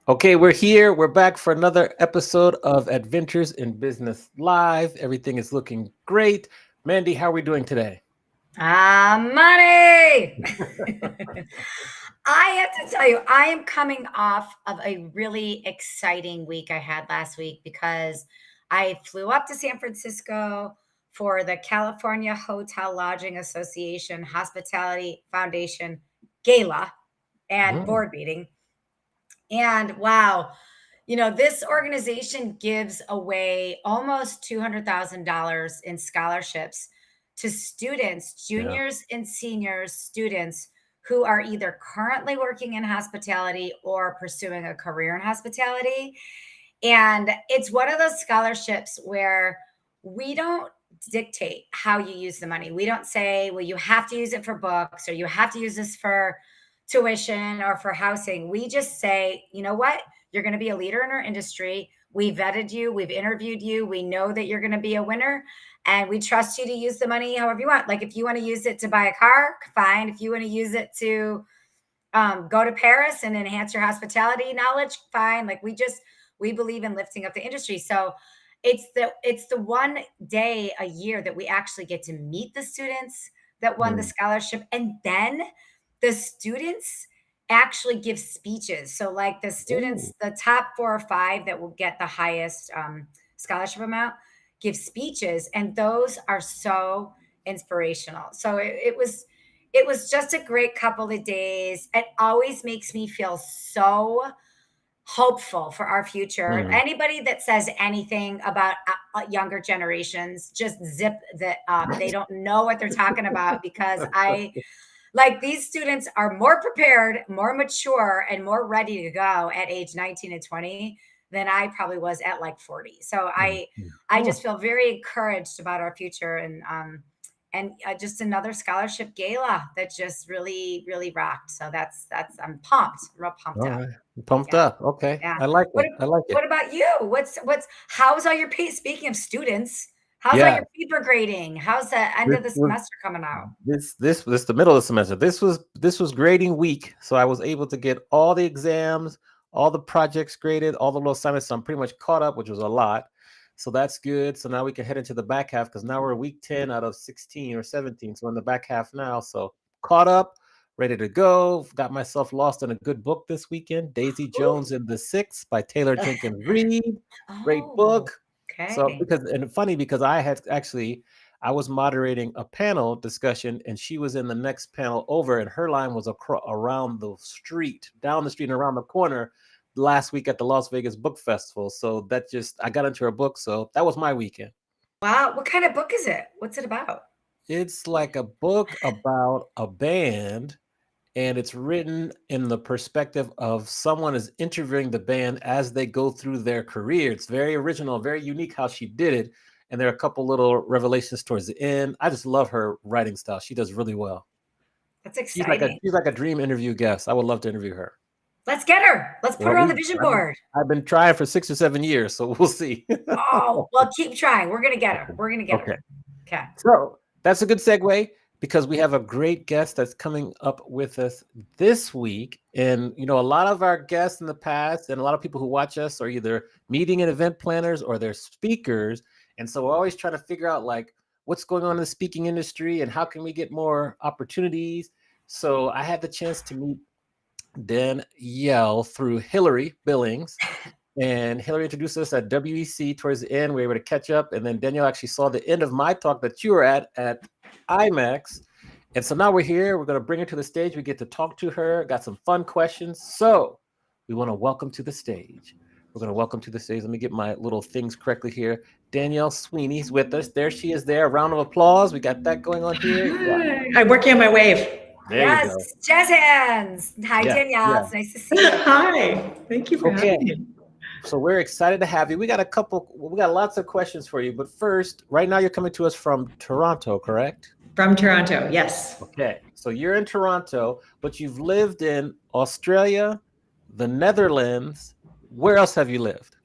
Okay, we're here. We're back for another episode of Adventures in Business Live. Everything is looking great. Mandy, how are we doing today? Money. I have to tell you, I am coming off of a really exciting week I had last week because I flew up to San Francisco for the California Hotel Lodging Association Hospitality Foundation Gala and Mm, board meeting. And wow, this organization gives away almost $200,000 in scholarships to students, yeah. juniors and seniors students who are either currently working in hospitality or pursuing a career in hospitality. And it's one of those scholarships where we don't dictate how you use the money. We don't say, well, you have to use it for books or you have to use this for tuition or for housing. We just say, you know what? You're going to be a leader in our industry. We vetted you, we've interviewed you, we know that you're going to be a winner, and we trust you to use the money however you want. Like if you want to use it to buy a car, fine. If you want to use it to go to Paris and enhance your hospitality knowledge, fine. Like we believe in lifting up the industry. So it's the one day a year that we actually get to meet the students that won the Mm, scholarship, and then the students actually give speeches. So like the ooh, students, the top 4 or 5 that will get the highest scholarship amount, give speeches, and those are so inspirational. So it was just a great couple of days. It always makes me feel so hopeful for our future. mm. Anybody that says anything about younger generations, just zip that up. They don't know what they're talking about because I like these students are more prepared, more mature, and more ready to go at age 19 and 20 than I probably was at like 40. So Mm, I mm. just feel very encouraged about our future, and just another scholarship gala that just really really rocked. So that's I'm pumped, real pumped All up. right. Pumped Yeah, up. Okay. yeah. I like What it. I like it. what about you? How's all your speaking of students? How's all Yeah. your paper grading? How's the end This of the was semester coming out? this the middle of the semester. This was grading week, so I was able to get all the exams, all the projects graded, all the little assignments. So I'm pretty much caught up, which was a lot. So that's good. So now we can head into the back half because now we're week 10 out of 16 or 17. So we're in the back half now. So caught up, ready to go. Got myself lost in a good book this weekend. Daisy Ooh. Jones and the Six by Taylor Jenkins Reid. Great Oh, book. So okay. because and funny because I was moderating a panel discussion, and she was in the next panel over, and her line was around the street, down the street, and around the corner last week at the Las Vegas Book Festival. So that just I got into her book, so that was my weekend. Wow. What kind of book is it? What's it about? It's like a book about a band, and it's written in the perspective of someone is interviewing the band as they go through their career. It's very original, very unique how she did it. and there are a couple little revelations towards the end. I just love her writing style. She does really well. That's exciting. She's like a dream interview guest. I would love to interview her. Let's get her. Let's put her on the vision board. I've been trying for 6 or 7 years, so we'll see. Oh, well, keep trying. We're going to get her. We're going to get her. Okay. So that's a good segue because we have a great guest that's coming up with us this week. And, you know, a lot of our guests in the past and a lot of people who watch us are either meeting and event planners or they're speakers. And so we're always trying to figure out like what's going on in the speaking industry and how can we get more opportunities. So I had the chance to meet Danielle through Hillary Billings. And Hillary introduced us at WEC towards the end. We were able to catch up. And then Danielle actually saw the end of my talk that you were at IMAX. And so now we're here. We're going to bring her to the stage. We get to talk to her. Got some fun questions. So we want to welcome to the stage. We're going to welcome to the stage. Let me get my little things correctly here. Danielle Sweeney's with us. There she is there. A round of applause. We got that going on here. Yeah. I'm working on my wave. There you go. Jazz hands. Hi, Danielle. Yeah. It's nice to see you. Hi. Thank you for having me. So we're excited to have you. We got lots of questions for you. But first, right now you're coming to us from Toronto, correct? From Toronto, yes. Okay. So you're in Toronto, but you've lived in Australia, the Netherlands. Where else have you lived?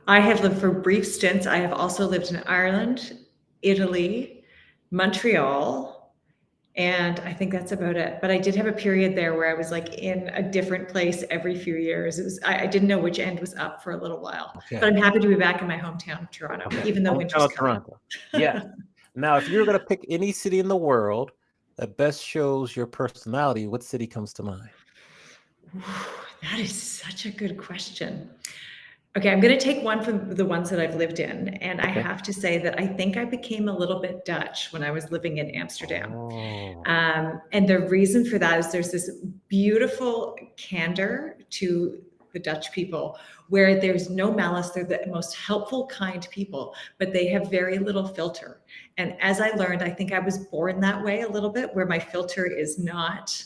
I have lived for brief stints. I have also lived in Ireland, Italy, Montreal, and I think that's about it. But I did have a period there where I was like in a different place every few years. I didn't know which end was up for a little while. Okay. But I'm happy to be back in my hometown of Toronto, even though winter's coming. Toronto. Yeah. Now, if you were going to pick any city in the world that best shows your personality, what city comes to mind? That is such a good question. Okay, I'm going to take one from the ones that I've lived in. And I have to say that I think I became a little bit Dutch when I was living in Amsterdam. Oh. And the reason for that is there's this beautiful candor to the Dutch people where there's no malice. They're the most helpful, kind people, but they have very little filter. And as I learned, I think I was born that way a little bit, where my filter is not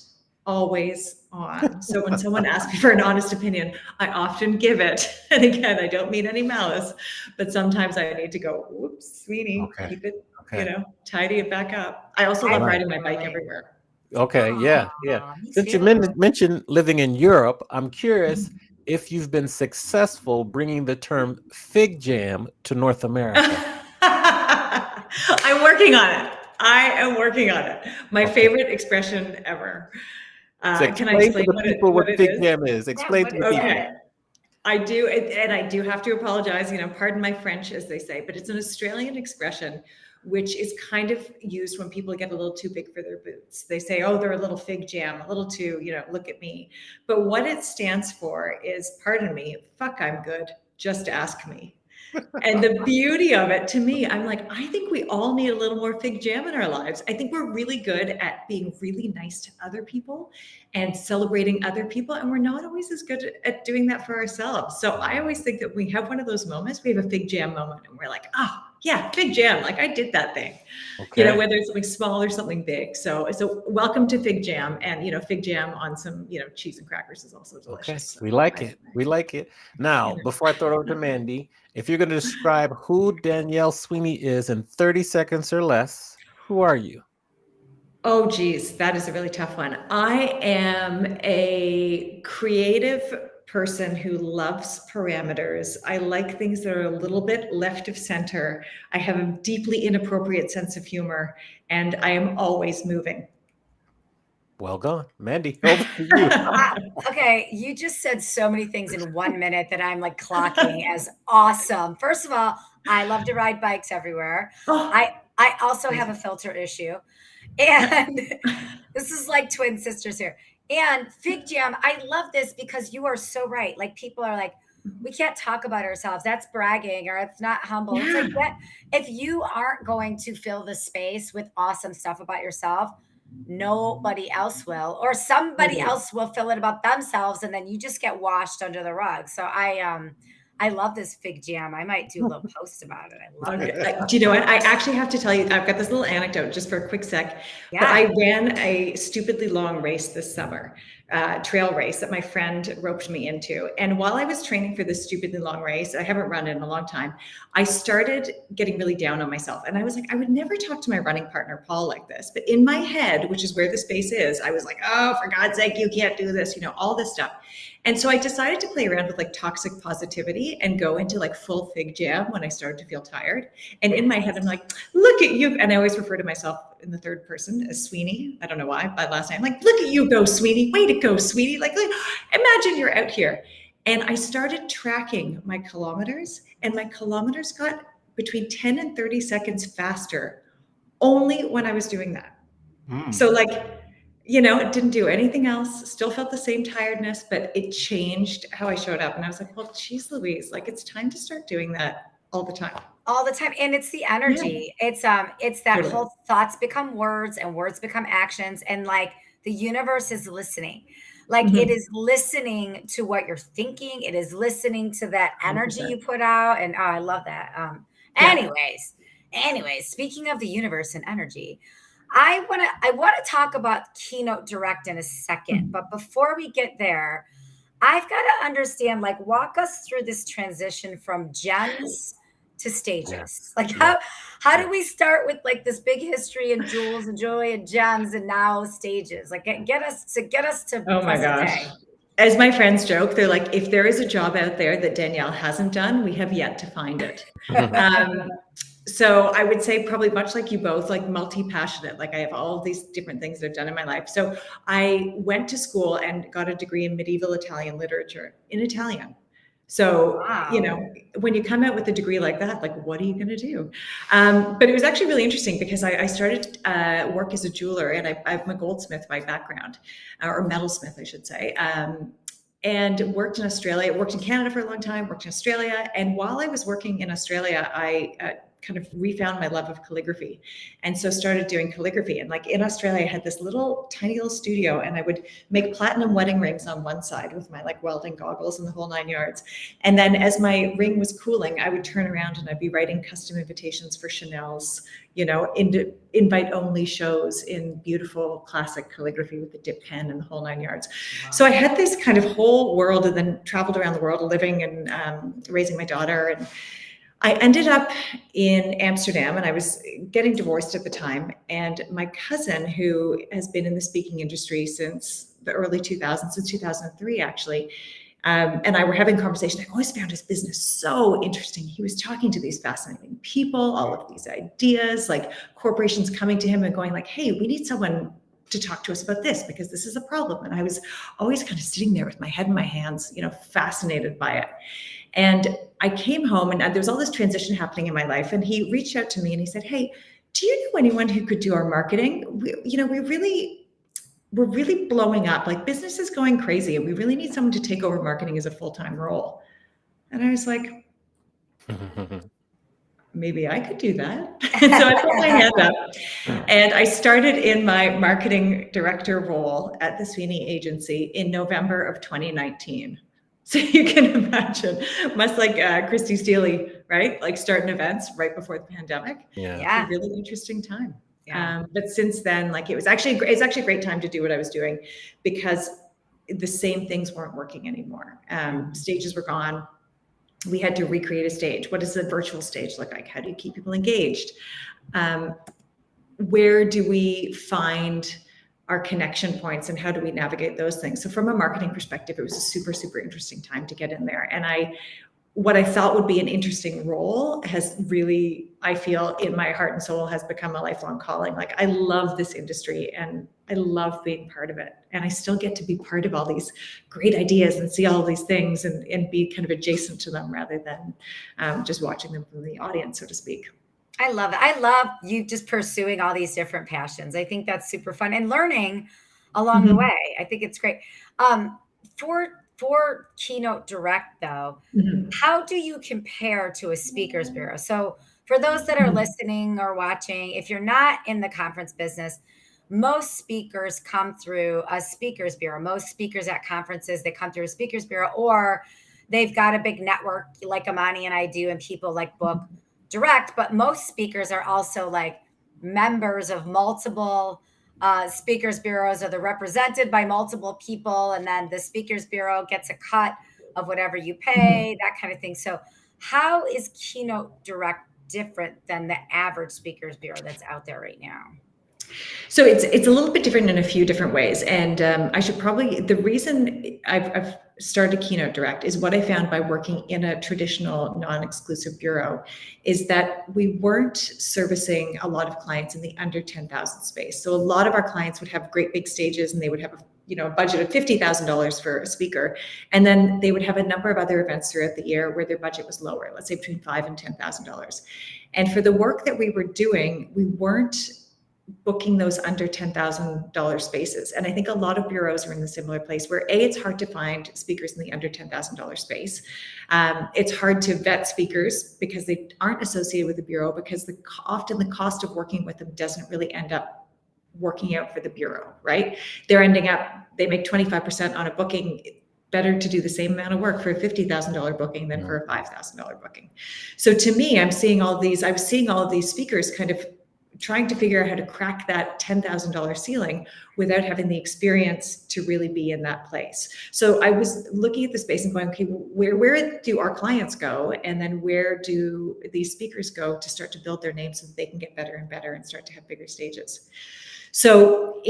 always on. So when someone asks me for an honest opinion, I often give it. And again, I don't mean any malice, but sometimes I need to go, whoops, sweetie, keep it, tidy it back up. I also love riding my bike everywhere. Okay, yeah. Since you mentioned living in Europe, I'm curious if you've been successful bringing the term fig jam to North America. I'm working on it. I am working on it. My favorite expression ever. So can I explain to the people what fig jam is? Explain to the people. Okay. I do, and I do have to apologize, pardon my French, as they say, but it's an Australian expression, which is kind of used when people get a little too big for their boots. They say, oh, they're a little fig jam, a little too, look at me. But what it stands for is, pardon me, fuck, I'm good, just ask me. And the beauty of it to me, I'm like, I think we all need a little more fig jam in our lives. I think we're really good at being really nice to other people and celebrating other people. And we're not always as good at doing that for ourselves. So I always think that we have one of those moments, we have a fig jam moment and we're like, oh yeah, fig jam. Like I did that thing, whether it's something small or something big. So welcome to fig jam, and, fig jam on some, cheese and crackers is also delicious. Okay. So we like it. We like it. Now, before I throw it over to Mandy, if you're going to describe who Danielle Sweeney is in 30 seconds or less, who are you? Oh, geez, that is a really tough one. I am a creative person who loves parameters. I like things that are a little bit left of center. I have a deeply inappropriate sense of humor, and I am always moving. Well gone. Mandy, over to you. Okay, you just said so many things in 1 minute that I'm like clocking as awesome. First of all, I love to ride bikes everywhere. I also have a filter issue. And this is like twin sisters here. And fig jam, I love this because you are so right. Like people are like, we can't talk about ourselves. That's bragging, or it's not humble. Yeah. It's like, if you aren't going to fill the space with awesome stuff about yourself, nobody else will, or somebody else will fill it about themselves, and then you just get washed under the rug. So I I love this fig jam. I might do a little post about it. I love it. Do you know what? I actually have to tell you, I've got this little anecdote just for a quick sec. But I ran a stupidly long race this summer, trail race that my friend roped me into. And while I was training for this stupidly long race, I haven't run it in a long time, I started getting really down on myself. And I was like, I would never talk to my running partner, Paul, like this. But in my head, which is where the space is, I was like, oh, for God's sake, you can't do this, all this stuff. And so I decided to play around with like toxic positivity and go into like full fig jam when I started to feel tired. And in my head, I'm like, look at you. And I always refer to myself in the third person as Sweeney. I don't know why, by last name. Like, look at you go, Sweeney. Way to go, Sweeney. Like, imagine you're out here. And I started tracking my kilometers, and my kilometers got between 10 and 30 seconds faster only when I was doing that. So like, it didn't do anything else, still felt the same tiredness, but it changed how I showed up. And I was like, well, geez, Louise, like it's time to start doing that all the time. All the time. And it's the energy. Yeah. It's that totally. Whole thoughts become words and words become actions. And like the universe is listening. Like it is listening to what you're thinking. It is listening to that energy 100%. You put out. And I love that. Anyways, speaking of the universe and energy, I want to talk about Keynote Direct in a second, but before we get there, I've got to understand, like, walk us through this transition from gems to stages. Like, how do we start with like this big history and jewels and joy and gems, and now stages? Like, get us to oh my gosh. Day. As my friends joke, they're like, if there is a job out there that Danielle hasn't done, we have yet to find it. So I would say probably much like you both, like multi-passionate, like I have all of these different things that I've done in my life. So I went to school and got a degree in medieval Italian literature in Italian. So, when you come out with a degree like that, like, what are you going to do? But it was actually really interesting because I started work as a jeweler, and I'm a goldsmith by background, or metalsmith, I should say. And worked in Australia, worked in Canada for a long time, worked in Australia. And while I was working in Australia, I kind of refound my love of calligraphy. And so started doing calligraphy. And like in Australia, I had this tiny little studio, and I would make platinum wedding rings on one side with my like welding goggles and the whole 9 yards. And then as my ring was cooling, I would turn around and I'd be writing custom invitations for Chanel's, invite only shows in beautiful classic calligraphy with the dip pen and the whole 9 yards. Wow. So I had this kind of whole world, and then traveled around the world living and raising my daughter. And I ended up in Amsterdam, and I was getting divorced at the time. And my cousin, who has been in the speaking industry since the early 2000s, since 2003, actually, and I were having a conversation. I always found his business so interesting. He was talking to these fascinating people, all of these ideas, like corporations coming to him and going like, hey, we need someone to talk to us about this because this is a problem. And I was always kind of sitting there with my head in my hands, fascinated by it. And I came home, and there was all this transition happening in my life. And he reached out to me and he said, hey, do you know anyone who could do our marketing? We're really blowing up, like business is going crazy, and we really need someone to take over marketing as a full-time role. And I was like, maybe I could do that. And so I put my hand up, and I started in my marketing director role at the Sweeney agency in November of 2019. So you can imagine, much like Christy Steele, right? Like starting events right before the pandemic. Yeah. It's a really interesting time. Yeah. But since then, like it's actually a great time to do what I was doing, because the same things weren't working anymore. Stages were gone. We had to recreate a stage. What does a virtual stage look like? How do you keep people engaged? Where do we find our connection points, and how do we navigate those things? So from a marketing perspective, it was a super, super interesting time to get in there. And what I thought would be an interesting role has really, I feel in my heart and soul, has become a lifelong calling. Like I love this industry, and I love being part of it. And I still get to be part of all these great ideas and see all these things and be kind of adjacent to them rather than just watching them from the audience, so to speak. I love it. I love you just pursuing all these different passions. I think that's super fun, and learning along the way. I think it's great. For Keynote Direct though, how do you compare to a speakers bureau? So for those that are listening or watching, if you're not in the conference business, most speakers come through a speakers bureau. Most speakers at conferences, they come through a speakers bureau, or they've got a big network like Amani and I do, and people like book direct, but most speakers are also like members of multiple speakers bureaus, or they're represented by multiple people, and then the speakers bureau gets a cut of whatever you pay, that kind of thing. So how is Keynote Direct different than the average speakers bureau that's out there right now? So it's a little bit different in a few different ways. And I should probably, the reason I've started Keynote Direct is what I found by working in a traditional non-exclusive bureau is that we weren't servicing a lot of clients in the under 10,000 space. So a lot of our clients would have great big stages, and they would have a budget of $50,000 for a speaker. And then they would have a number of other events throughout the year where their budget was lower, let's say between $5,000 and $10,000. And for the work that we were doing, we weren't booking those under $10,000 spaces. And I think a lot of bureaus are in the similar place where it's hard to find speakers in the under $10,000 space. It's hard to vet speakers because they aren't associated with the bureau, because often the cost of working with them doesn't really end up working out for the bureau, right? They make 25% on a booking. Better to do the same amount of work for a $50,000 booking than for a $5,000 booking. So to me, I was seeing all of these speakers kind of trying to figure out how to crack that $10,000 ceiling without having the experience to really be in that place. So I was looking at the space and going, okay, where do our clients go? And then where do these speakers go to start to build their name so that they can get better and better and start to have bigger stages? So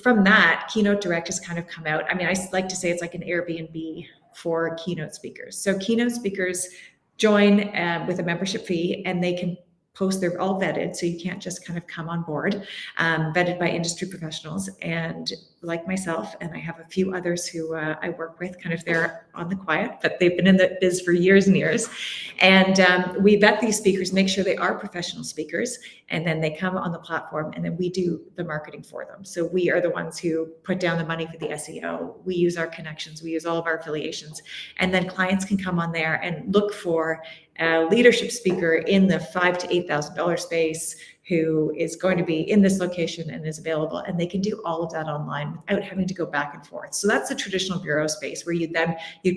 from that, Keynote Direct has kind of come out. I mean, I like to say it's like an Airbnb for keynote speakers. So keynote speakers join with a membership fee, and they can post, they're all vetted, so you can't just kind of come on board, vetted by industry professionals, and like myself, and I have a few others who I work with, kind of they're on the quiet, but they've been in the biz for years and years. And we vet these speakers, make sure they are professional speakers, and then they come on the platform, and then we do the marketing for them. So we are the ones who put down the money for the SEO. We use our connections, we use all of our affiliations, and then clients can come on there and look for a leadership speaker in the $5,000 to $8,000 space who is going to be in this location and is available, and they can do all of that online without having to go back and forth. So that's the traditional bureau space where you'd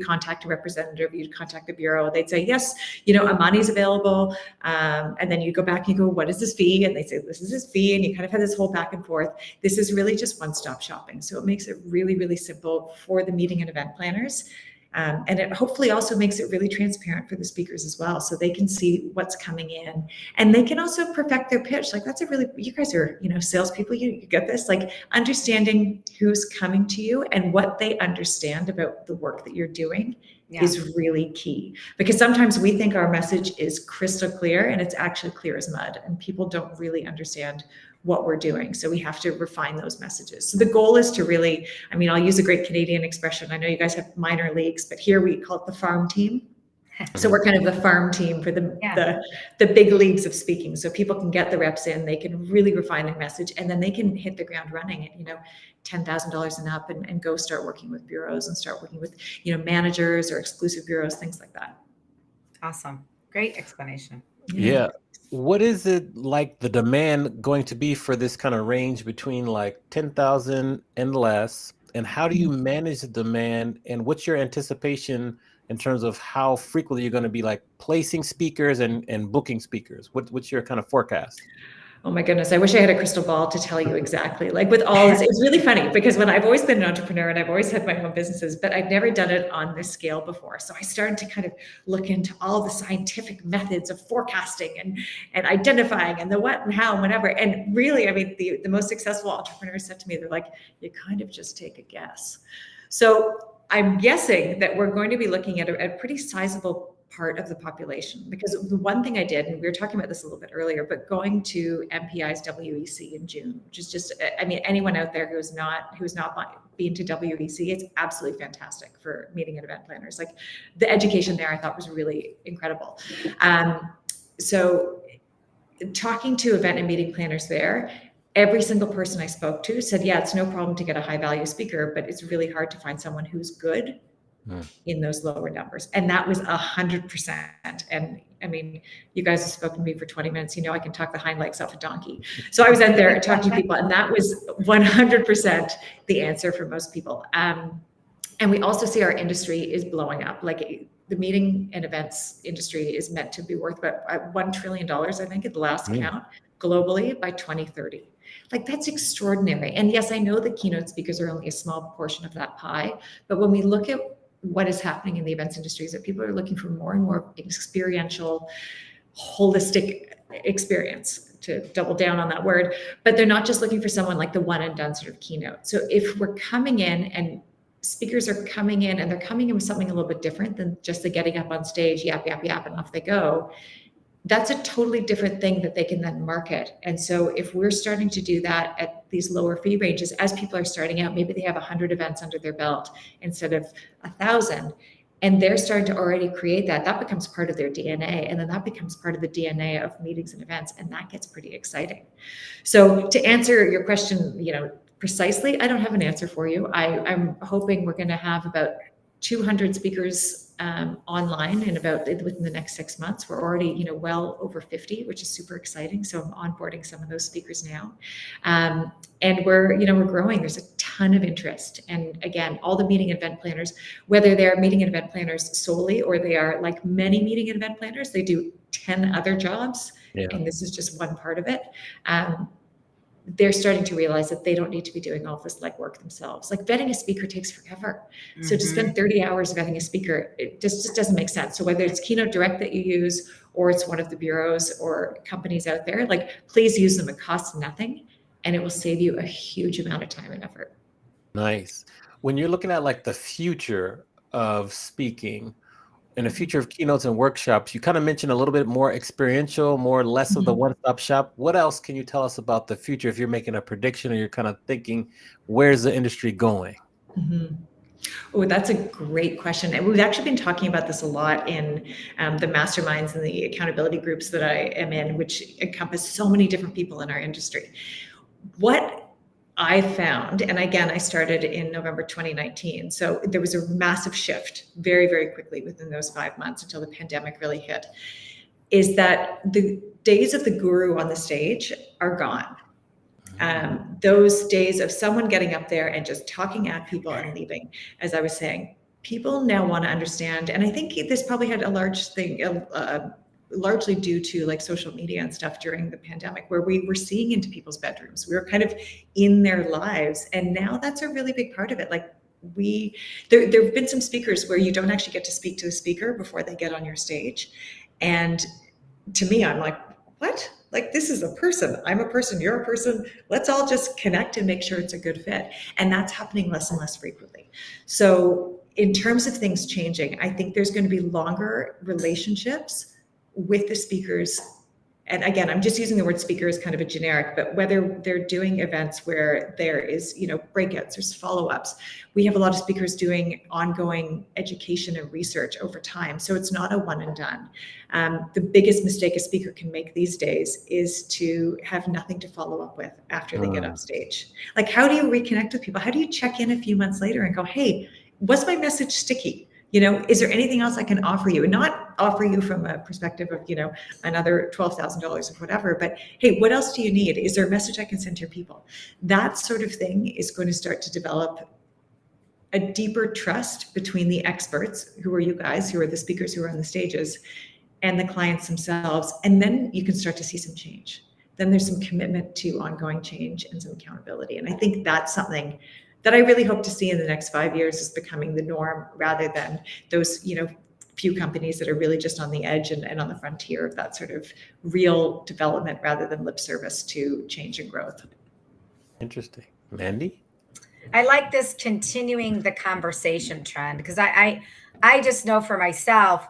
contact a representative, you'd contact the bureau, they'd say, yes, Amani's available, and then you go back and you go, what is this fee? And they say, this is his fee, and you kind of have this whole back and forth. This is really just one-stop shopping. So it makes it really, really simple for the meeting and event planners. And it hopefully also makes it really transparent for the speakers as well, so they can see what's coming in, and they can also perfect their pitch. Like you guys are, salespeople, you get this, like understanding who's coming to you and what they understand about the work that you're doing is really key, because sometimes we think our message is crystal clear and it's actually clear as mud, and people don't really understand what we're doing. So we have to refine those messages. So the goal is to really, I'll use a great Canadian expression. I know you guys have minor leagues, but here we call it the farm team. So we're kind of the farm team for the big leagues of speaking. So people can get the reps in, they can really refine their message, and then they can hit the ground running at, $10,000 and up, and go start working with bureaus and start working with, managers or exclusive bureaus, things like that. Awesome. Great explanation. Yeah. What is it like the demand going to be for this kind of range between like 10,000 and less? And how do you manage the demand? And what's your anticipation in terms of how frequently you're going to be like placing speakers and booking speakers? What's your kind of forecast? Oh my goodness, I wish I had a crystal ball to tell you exactly. Like with all this, it's really funny because I've always been an entrepreneur and I've always had my own businesses, but I've never done it on this scale before. So I started to kind of look into all the scientific methods of forecasting and identifying and the what and how and whatever. And really, the most successful entrepreneurs said to me, they're like, you kind of just take a guess. So I'm guessing that we're going to be looking at a pretty sizable part of the population, because the one thing I did, and we were talking about this a little bit earlier, but going to MPI's WEC in June, which is just, anyone out there who's not been to WEC, it's absolutely fantastic for meeting and event planners. Like the education there, I thought was really incredible. So talking to event and meeting planners there, every single person I spoke to said, yeah, it's no problem to get a high value speaker, but it's really hard to find someone who's good in those lower numbers. And that was 100%. And you guys have spoken to me for 20 minutes. I can talk the hind legs off a donkey. So I was out there talking to people, and that was 100% the answer for most people. And we also see our industry is blowing up. Like the meeting and events industry is meant to be worth about $1 trillion, I think, at the last count globally by 2030. Like that's extraordinary. And yes, I know the keynote speakers are only a small portion of that pie, but when we look at what is happening in the events industry is that people are looking for more and more experiential, holistic experience, to double down on that word, but they're not just looking for someone like the one and done sort of keynote. So if we're coming in and speakers are coming in and they're coming in with something a little bit different than just the getting up on stage, yap, yap, yap, and off they go, that's a totally different thing that they can then market. And so if we're starting to do that at these lower fee ranges, as people are starting out, maybe they have 100 events under their belt instead of 1,000, and they're starting to already create that becomes part of their DNA. And then that becomes part of the DNA of meetings and events. And that gets pretty exciting. So to answer your question, precisely, I don't have an answer for you. I'm hoping we're going to have about 200 speakers online within the next 6 months. We're already, well over 50, which is super exciting. So I'm onboarding some of those speakers now. And we're growing. There's a ton of interest. And again, all the meeting and event planners, whether they're meeting and event planners solely, or they are like many meeting and event planners, they do 10 other jobs. Yeah. And this is just one part of it. They're starting to realize that they don't need to be doing all this legwork themselves. Like vetting a speaker takes forever. So to spend 30 hours vetting a speaker, it just doesn't make sense. So whether it's Keynote Direct that you use, or it's one of the bureaus or companies out there, like please use them. It costs nothing and it will save you a huge amount of time and effort. Nice. When you're looking at like the future of speaking, in the future of keynotes and workshops, you kind of mentioned a little bit more experiential, less of the one-stop shop. What else can you tell us about the future if you're making a prediction or you're kind of thinking, where's the industry going? Oh, that's a great question. And we've actually been talking about this a lot in the masterminds and the accountability groups that I am in, which encompass so many different people in our industry. What I found, and again, I started in November 2019. So there was a massive shift very, very quickly within those 5 months until the pandemic really hit, is that the days of the guru on the stage are gone. Those days of someone getting up there and just talking at people and leaving, as I was saying, people now want to understand. And I think this probably had a large thing, largely due to like social media and stuff during the pandemic, where we were seeing into people's bedrooms. We were kind of in their lives. And now that's a really big part of it. Like there have been some speakers where you don't actually get to speak to the speaker before they get on your stage. And to me, I'm like, what? Like, this is a person. I'm a person. You're a person. Let's all just connect and make sure it's a good fit. And that's happening less and less frequently. So in terms of things changing, I think there's going to be longer relationships with the speakers. And again, I'm just using the word speaker as kind of a generic, but whether they're doing events where there is, breakouts, there's follow-ups. We have a lot of speakers doing ongoing education and research over time. So it's not a one and done. The biggest mistake a speaker can make these days is to have nothing to follow up with after they get up stage. Like, how do you reconnect with people? How do you check in a few months later and go, hey, was my message sticky? Is there anything else I can offer you? And not offer you from a perspective of, another $12,000 or whatever, but hey, what else do you need? Is there a message I can send to your people? That sort of thing is going to start to develop a deeper trust between the experts, who are you guys, who are the speakers who are on the stages, and the clients themselves. And then you can start to see some change. Then there's some commitment to ongoing change and some accountability. And I think that's something that I really hope to see in the next 5 years is becoming the norm, rather than those, few companies that are really just on the edge and on the frontier of that sort of real development, rather than lip service to change and growth. Interesting. Mandy? I like this continuing the conversation trend, because I just know for myself,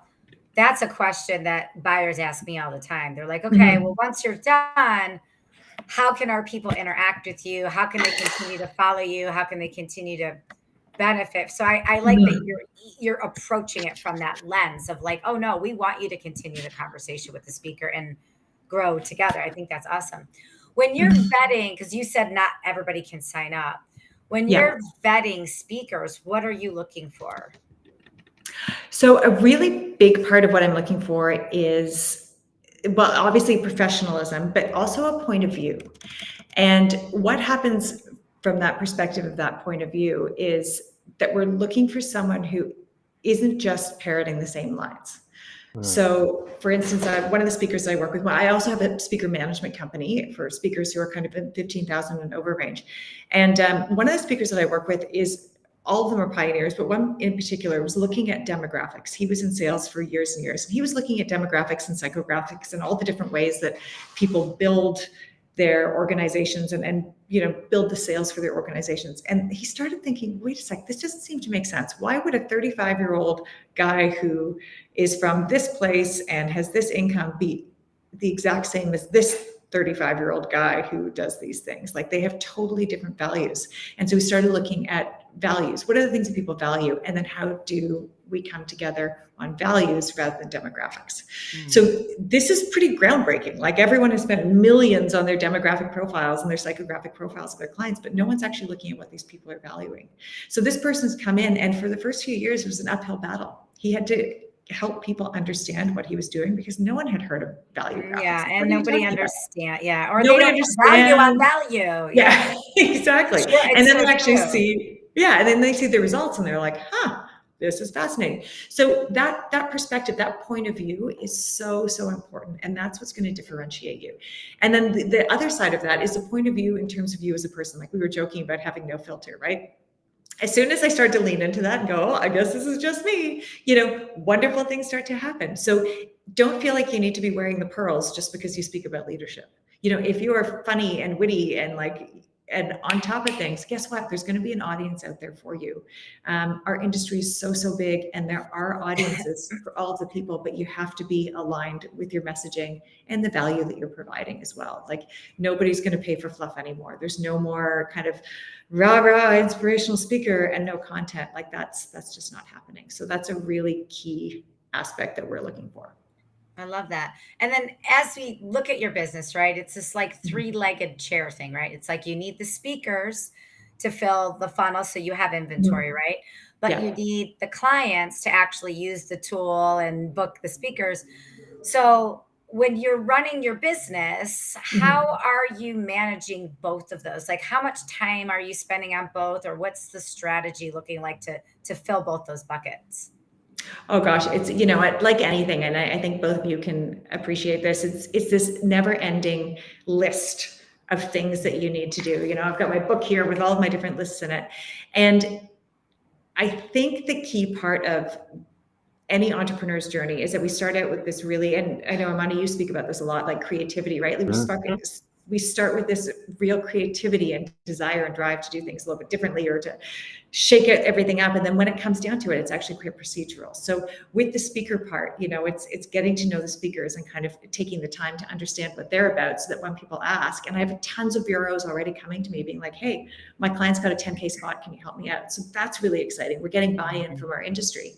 that's a question that buyers ask me all the time. They're like, okay, well, once you're done, how can our people interact with you? How can they continue to follow you? How can they continue to benefit? So I like that you're approaching it from that lens of like, oh no, we want you to continue the conversation with the speaker and grow together. I think that's awesome. When you're vetting, because you said not everybody can sign up. When you're vetting speakers, what are you looking for? So a really big part of what I'm looking for is, well, obviously professionalism, but also a point of view. And what happens from that perspective of that point of view is that we're looking for someone who isn't just parroting the same lines. So for instance, one of the speakers I work with, well, I also have a speaker management company for speakers who are kind of in 15,000 and over range. And one of the speakers that I work with is, all of them are pioneers, but one in particular was looking at demographics. He was in sales for years and years, and he was looking at demographics and psychographics and all the different ways that people build their organizations and build the sales for their organizations. And he started thinking, wait a sec, this doesn't seem to make sense. Why would a 35-year-old guy who is from this place and has this income be the exact same as this 35-year-old guy who does these things? Like, they have totally different values. And so we started looking at values. What are the things that people value? And then how do we come together on values rather than demographics? So this is pretty groundbreaking. Like, everyone has spent millions on their demographic profiles and their psychographic profiles of their clients, but no one's actually looking at what these people are valuing. So this person's come in, and for the first few years, it was an uphill battle. He had to help people understand what he was doing because no one had heard of value graphics. Yeah, and nobody understands. Yeah, or nobody they don't value on value. Yeah, exactly. Sure, and then so they actually true. see, and then they see the results and they're like, this is fascinating. So that perspective, that point of view is so, so important. And that's what's going to differentiate you. And then the other side of that is the point of view in terms of you as a person. Like, we were joking about having no filter, right? As soon as I start to lean into that and go, I guess this is just me, wonderful things start to happen. So don't feel like you need to be wearing the pearls just because you speak about leadership. If you are funny and witty and on top of things, guess what? There's going to be an audience out there for you. Our industry is so, so big, and there are audiences for all of the people, but you have to be aligned with your messaging and the value that you're providing as well. Like, nobody's going to pay for fluff anymore. There's no more kind of rah inspirational speaker and no content. Like, that's just not happening. So that's a really key aspect that we're looking for. I love that. And then as we look at your business, right, it's this like three-legged chair thing, right? It's like you need the speakers to fill the funnel so you have inventory, right? But you need the clients to actually use the tool and book the speakers. So when you're running your business, how are you managing both of those? Like, how much time are you spending on both, or what's the strategy looking like to fill both those buckets? Oh gosh, it's, like anything. And I think both of you can appreciate this. It's this never ending list of things that you need to do. I've got my book here with all of my different lists in it. And I think the key part of any entrepreneur's journey is that we start out with this really, and I know, Amanda, you speak about this a lot, like creativity, right? We start with this real creativity and desire and drive to do things a little bit differently or to shake everything up. And then when it comes down to it, it's actually quite procedural. So with the speaker part, it's getting to know the speakers and kind of taking the time to understand what they're about, so that when people ask, and I have tons of bureaus already coming to me being like, hey, my client's got a 10K spot, can you help me out? So that's really exciting. We're getting buy-in from our industry.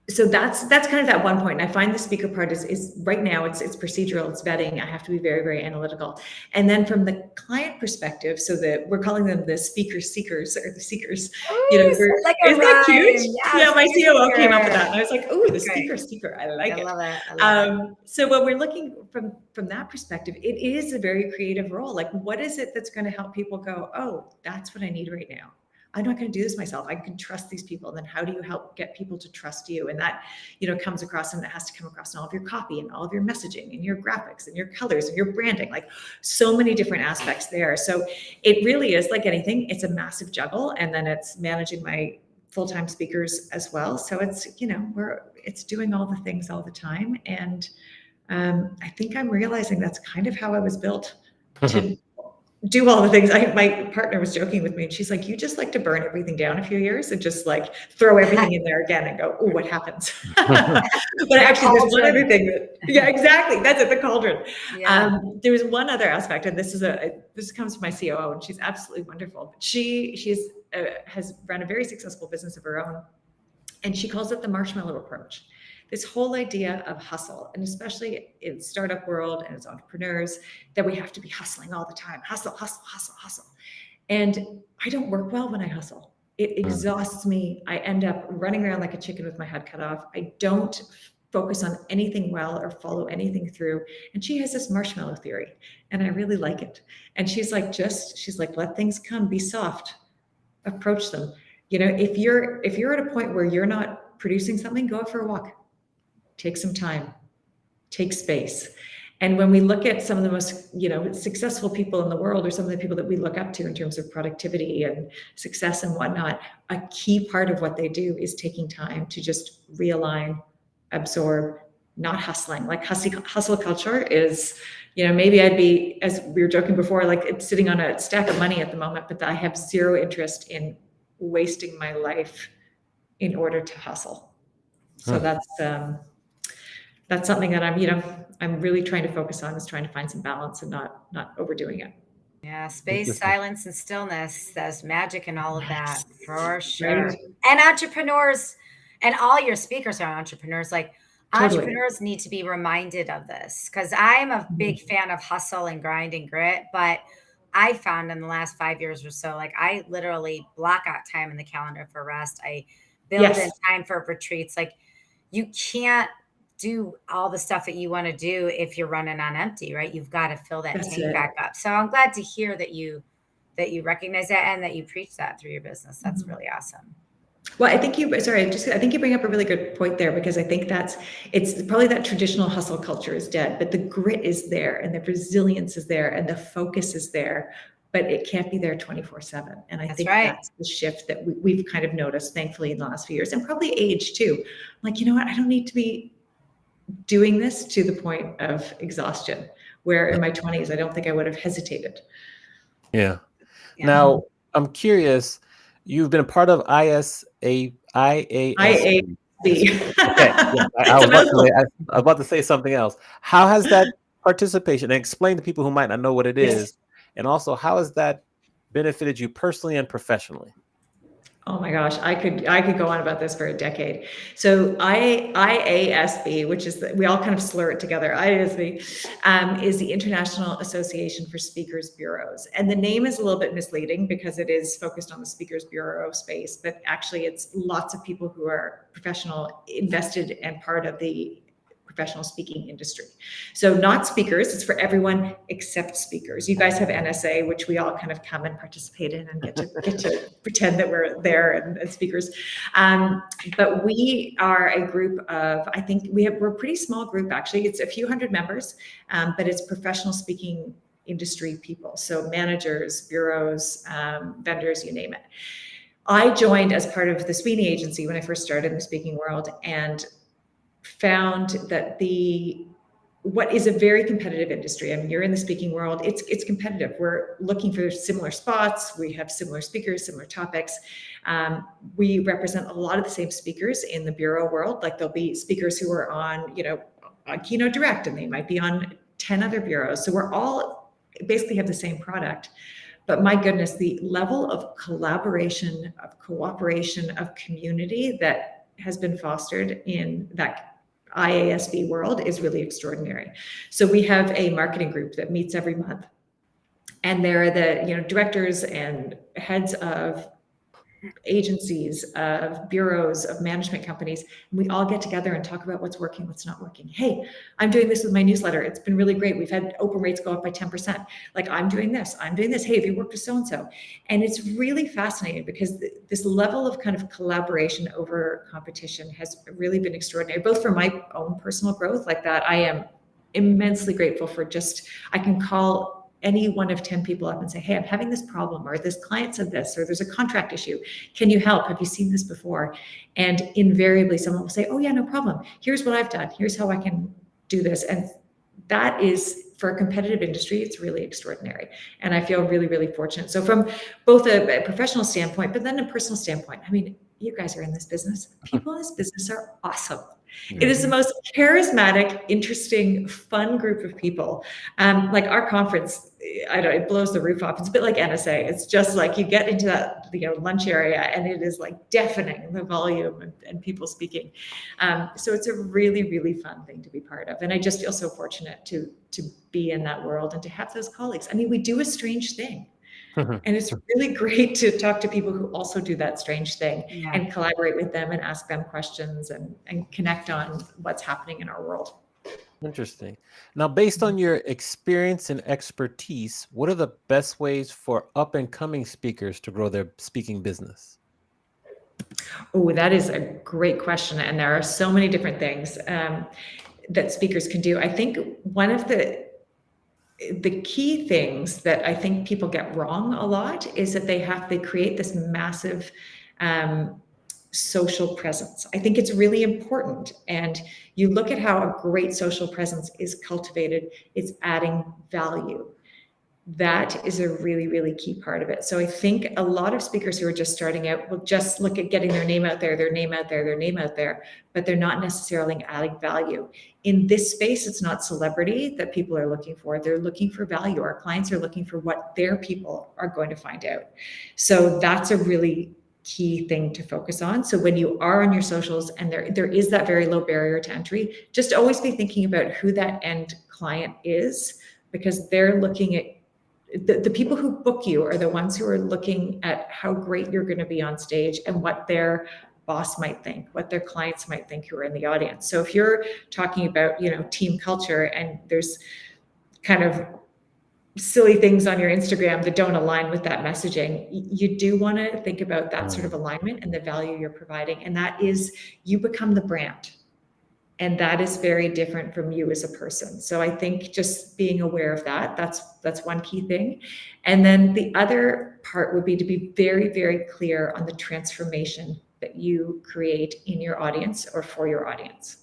So that's kind of that one point. And I find the speaker part is right now it's procedural, it's vetting. I have to be very, very analytical. And then from the client perspective, so that we're calling them the speaker seekers or the seekers. Ooh, isn't that cute? Yeah, my COO came up with that. And I was like, oh, the speaker. I like it. I love it. So when we're looking from that perspective, it is a very creative role. Like, what is it that's going to help people go, oh, that's what I need right now? I'm not going to do this myself. I can trust these people. Then how do you help get people to trust you? And that, comes across, and that has to come across in all of your copy and all of your messaging and your graphics and your colors and your branding, like so many different aspects there. So it really is like anything. It's a massive juggle. And then it's managing my full-time speakers as well. So it's, it's doing all the things all the time. And I think I'm realizing that's kind of how I was built to do all the things. My partner was joking with me, and she's like, you just like to burn everything down a few years and just like throw everything in there again and go, oh, what happens? But actually there's one other thing exactly. That's it, the cauldron. Yeah. There was one other aspect, and this comes from my COO, and she's absolutely wonderful. She has run a very successful business of her own, and she calls it the marshmallow approach. This whole idea of hustle, and especially in startup world and as entrepreneurs, that we have to be hustling all the time. Hustle. And I don't work well when I hustle. It exhausts me. I end up running around like a chicken with my head cut off. I don't focus on anything well or follow anything through. And she has this marshmallow theory, and I really like it. And she's like, let things come, be soft. approach them. If you're at a point where you're not producing something, go out for a walk, take some time, take space. And when we look at some of the most, successful people in the world, or some of the people that we look up to in terms of productivity and success and whatnot, a key part of what they do is taking time to just realign, absorb, not hustling. Like hustle culture is, maybe I'd be, as we were joking before, like it's sitting on a stack of money at the moment, but I have zero interest in wasting my life in order to hustle. So that's something that I'm really trying to focus on, is trying to find some balance and not overdoing it. Yeah, space, silence, and stillness. There's magic in all of that, for sure. Right. And entrepreneurs, and all your speakers are entrepreneurs. Like, Totally. entrepreneurs need to be reminded of this, because I'm a big fan of hustle and grind and grit. But I found in the last 5 years or so, like, I literally block out time in the calendar for rest. I build in time for retreats. Like, you can't do all the stuff that you want to do if you're running on empty, right? You've got to fill that tank back up. So I'm glad to hear that you recognize that and that you preach that through your business. That's really awesome. Well, I think you bring up a really good point there, because I think it's probably that traditional hustle culture is dead, but the grit is there, and the resilience is there, and the focus is there, but it can't be there 24/7. And I think that's the shift that we've kind of noticed, thankfully, in the last few years, and probably age too. Like, you know what? I don't need to be doing this to the point of exhaustion, where in my 20s, I don't think I would have hesitated. Yeah. Now, I'm curious, you've been a part of IASB. Okay. Yeah. I was about to say something else. How has that participation, and explain to people who might not know what it is, and also how has that benefited you personally and professionally? Oh my gosh, I could go on about this for a decade. So IASB, which is we all kind of slur it together. IASB is the International Association for Speakers Bureaus, and the name is a little bit misleading because it is focused on the speakers bureau space, but actually it's lots of people who are professional, invested, and part of the professional speaking industry. So not speakers, it's for everyone except speakers. You guys have NSA, which we all kind of come and participate in and get to pretend that we're there and speakers. But we are a group of, I think we're a pretty small group, actually. It's a few hundred members, but it's professional speaking industry people. So managers, bureaus, vendors, you name it. I joined as part of the Sweeney agency when I first started in the speaking world, and found that what is a very competitive industry. I mean, you're in the speaking world, it's competitive. We're looking for similar spots. We have similar speakers, similar topics. We represent a lot of the same speakers in the bureau world. Like, there'll be speakers who are on Keynote Direct, and they might be on 10 other bureaus. So we're all basically have the same product. But my goodness, the level of collaboration, of cooperation, of community that has been fostered in that IASB world is really extraordinary. So we have a marketing group that meets every month, and they're the directors and heads of agencies, of bureaus, of management companies. And we all get together and talk about what's working, what's not working. Hey, I'm doing this with my newsletter. It's been really great. We've had open rates go up by 10%. Like, I'm doing this. Hey, have you worked with so-and-so? And it's really fascinating, because this level of kind of collaboration over competition has really been extraordinary, both for my own personal growth, like that. I am immensely grateful for I can call any one of 10 people up and say, hey, I'm having this problem, or this client said this, or there's a contract issue. Can you help? Have you seen this before? And invariably someone will say, oh yeah, no problem. Here's what I've done. Here's how I can do this. And that is, for a competitive industry, it's really extraordinary. And I feel really, really fortunate. So from both a professional standpoint, but then a personal standpoint, I mean, you guys are in this business. People in this business are awesome. It is the most charismatic, interesting, fun group of people. Like our conference, it blows the roof off. It's a bit like NSA. It's just like you get into that lunch area, and it is like deafening, the volume and people speaking. So it's a really, really fun thing to be part of. And I just feel so fortunate to be in that world and to have those colleagues. I mean, we do a strange thing. And it's really great to talk to people who also do that strange thing and collaborate with them and ask them questions and connect on what's happening in our world. Interesting. Now, based on your experience and expertise, what are the best ways for up and coming speakers to grow their speaking business? Oh, that is a great question. And there are so many different things that speakers can do. I think one of the key things that I think people get wrong a lot is that they create this massive social presence. I think it's really important. And you look at how a great social presence is cultivated, it's adding value. That is a really, really key part of it. So I think a lot of speakers who are just starting out will just look at getting their name out there, their name out there, their name out there, but they're not necessarily adding value. In this space, it's not celebrity that people are looking for. They're looking for value. Our clients are looking for what their people are going to find out. So that's a really key thing to focus on. So when you are on your socials and there is that very low barrier to entry, just always be thinking about who that end client is, because they're looking at the people who book you are the ones who are looking at how great you're going to be on stage and what their boss might think, what their clients might think who are in the audience. So if you're talking about, team culture and there's kind of silly things on your Instagram that don't align with that messaging, you do want to think about that sort of alignment and the value you're providing. And that is, you become the brand. And that is very different from you as a person. So I think just being aware of that, that's one key thing. And then the other part would be to be very, very clear on the transformation that you create in your audience or for your audience.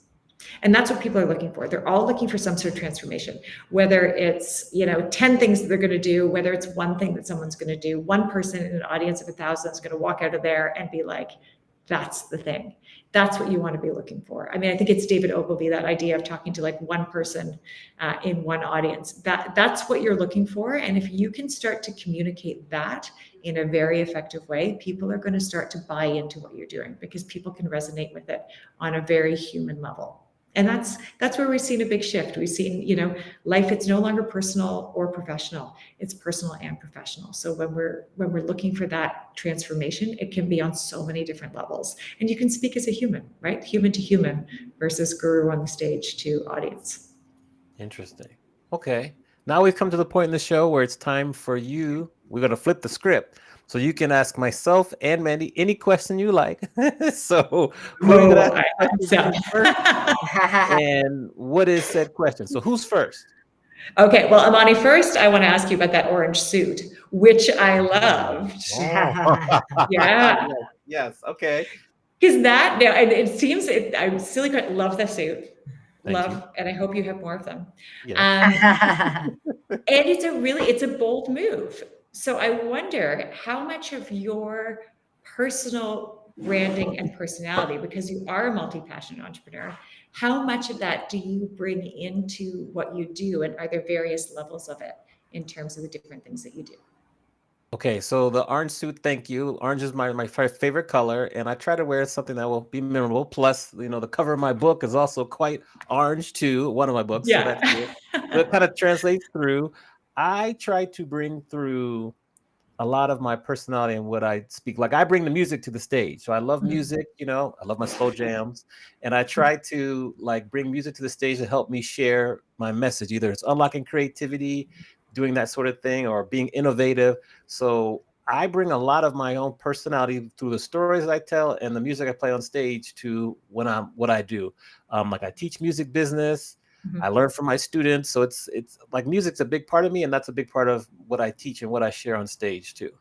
And that's what people are looking for. They're all looking for some sort of transformation, whether it's, 10 things that they're going to do, whether it's one thing that someone's going to do. One person in an audience of 1,000 is going to walk out of there and be like, that's the thing. That's what you want to be looking for. I mean, I think it's David Ogilvy, that idea of talking to like one person in one audience. That's what you're looking for. And if you can start to communicate that in a very effective way, people are going to start to buy into what you're doing, because people can resonate with it on a very human level. And that's where we've seen a big shift. We've seen, life, it's no longer personal or professional. It's personal and professional. So when we're looking for that transformation, it can be on so many different levels. And you can speak as a human, right? Human to human versus guru on the stage to audience. Interesting. Okay. Now we've come to the point in the show where it's time for you. We're going to flip the script. So you can ask myself and Mandy any question you like. So who are you going to ask first? And what is said question? So who's first? Okay, well, Amani, first I want to ask you about that orange suit, which I loved. Oh. Yeah. Yes. Okay. Because it seems, I silly love the suit. Thank you. And I hope you have more of them. Yeah. And it's a bold move. So I wonder how much of your personal branding and personality, because you are a multi-passionate entrepreneur, how much of that do you bring into what you do? And are there various levels of it in terms of the different things that you do? Okay, so the orange suit, thank you. Orange is my favorite color, and I try to wear something that will be memorable. Plus, the cover of my book is also quite orange too, one of my books. Yeah. So that's good. So it kind of translates through. I try to bring through a lot of my personality and what I speak. Like I bring the music to the stage. So I love music, I love my slow jams. And I try to bring music to the stage to help me share my message. Either it's unlocking creativity, doing that sort of thing, or being innovative. So I bring a lot of my own personality through the stories I tell and the music I play on stage to what I do. I teach music business. I learn from my students. So it's like music's a big part of me, and that's a big part of what I teach and what I share on stage too.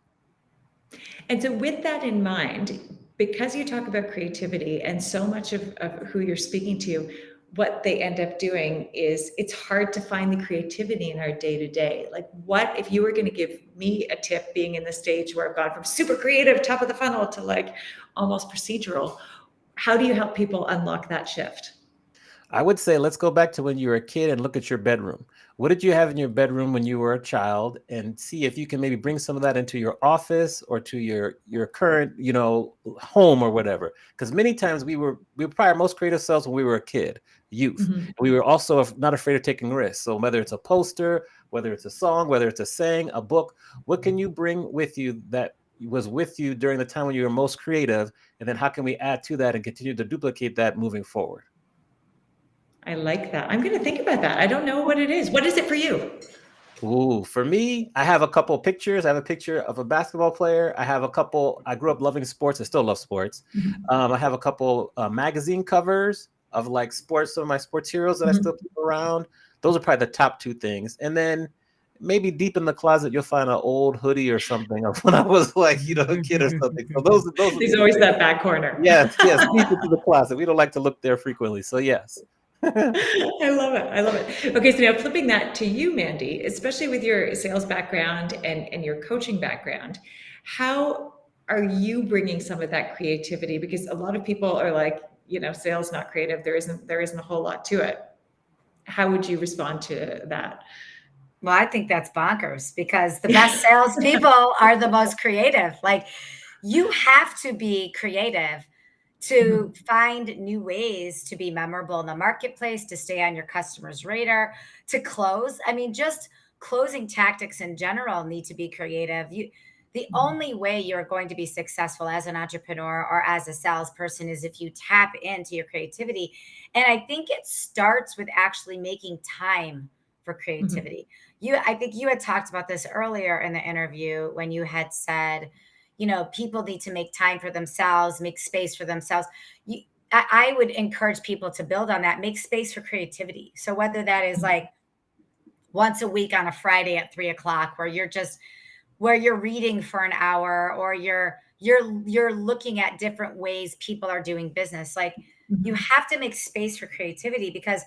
And so with that in mind, because you talk about creativity and so much of who you're speaking to, what they end up doing is it's hard to find the creativity in our day-to-day. Like what, if you were going to give me a tip being in the stage where I've gone from super creative, top of the funnel to almost procedural, how do you help people unlock that shift? I would say, let's go back to when you were a kid and look at your bedroom. What did you have in your bedroom when you were a child, and see if you can maybe bring some of that into your office or to your current, home or whatever. Because many times we were probably our most creative selves when we were a kid, youth. Mm-hmm. We were also not afraid of taking risks. So whether it's a poster, whether it's a song, whether it's a saying, a book, what can you bring with you that was with you during the time when you were most creative? And then how can we add to that and continue to duplicate that moving forward? I like that. I'm going to think about that. I don't know what it is. What is it for you? Ooh, for me, I have a couple pictures. I have a picture of a basketball player. I grew up loving sports. I still love sports. I have a couple magazine covers of like sports, some of my sports heroes that I still keep around. Those are probably the top two things. And then maybe deep in the closet, you'll find an old hoodie or something of when I was like, a kid or something. So those would be There's always that back corner. Yes, deep into the closet. We don't like to look there frequently. So yes. I love it. I love it. Okay, so now flipping that to you, Mandy, especially with your sales background and your coaching background, how are you bringing some of that creativity? Because a lot of people are like, sales not creative. There isn't a whole lot to it. How would you respond to that? Well, I think that's bonkers because the best salespeople are the most creative. Like, you have to be creative to find new ways to be memorable in the marketplace, to stay on your customer's radar, to close. I mean, just closing tactics in general need to be creative. The only way you're going to be successful as an entrepreneur or as a salesperson is if you tap into your creativity. And I think it starts with actually making time for creativity. I think you had talked about this earlier in the interview when you had said, people need to make time for themselves, make space for themselves. I would encourage people to build on that, make space for creativity. So whether that is like once a week on a Friday at 3:00, where you're reading for an hour, or you're looking at different ways people are doing business. Like, you have to make space for creativity because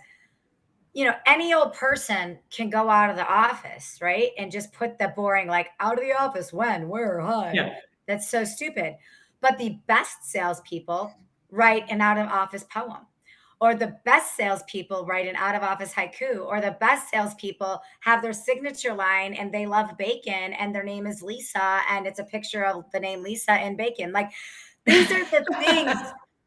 any old person can go out of the office, right? And just put the boring, like, out of the office, when, where, hi. Yeah. That's so stupid. But the best salespeople write an out of office poem, or the best salespeople write an out of office haiku, or the best salespeople have their signature line and they love bacon and their name is Lisa and it's a picture of the name Lisa and bacon. Like, these are the things